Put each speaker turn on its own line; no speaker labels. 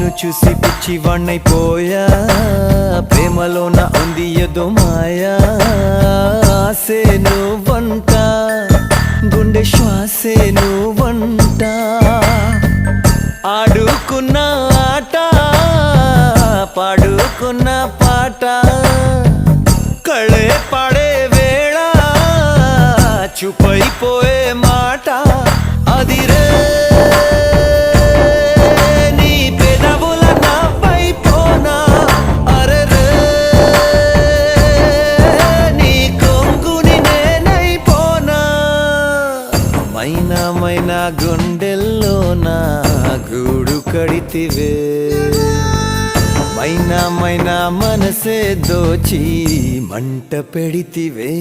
నిన్ను చూసి పిచ్చివాణ్ణైపోయా ప్రేమలోన ఉంది ఏదో మాయా ఆసే నువ్వంట గుండె శ్వాసే నువ్వంట ఆడుకున్న ఆట పాడుకున్న పాట కళే పాడే వేళ చూపైపోయే మాట అదిరే నీ పెదవుల నాపైపోనా అరెరే నీ కొంగుని నేనైపోనా మైనా మైనా గుండెల్లో నా గూడు కడితివే మైనా మైనా మనసే దోచి మంట పెడితివే